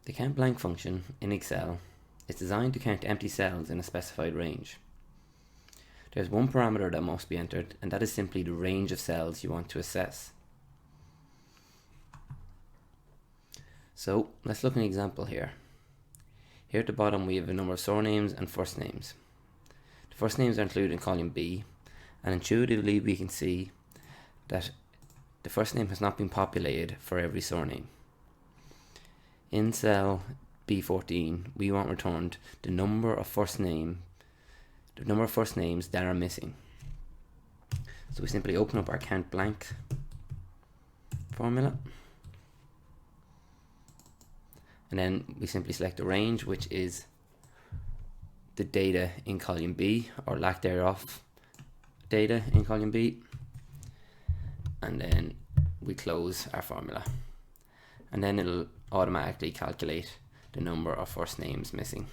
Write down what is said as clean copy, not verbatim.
The Countblank function in Excel is designed to count empty cells in a specified range. There's one parameter that must be entered, and that is simply the range of cells you want to assess. So let's look at an example here. Here at the bottom we have a number of surnames and first names. The first names are included in column B, and intuitively we can see that the first name has not been populated for every surname. In cell B14 we want returned the number of first names that are missing. So we simply open up our Countblank formula, and then we simply select the range, which is the data in column B, or lack thereof data in column B, and then we close our formula, and then it'll automatically calculate the number of first names missing.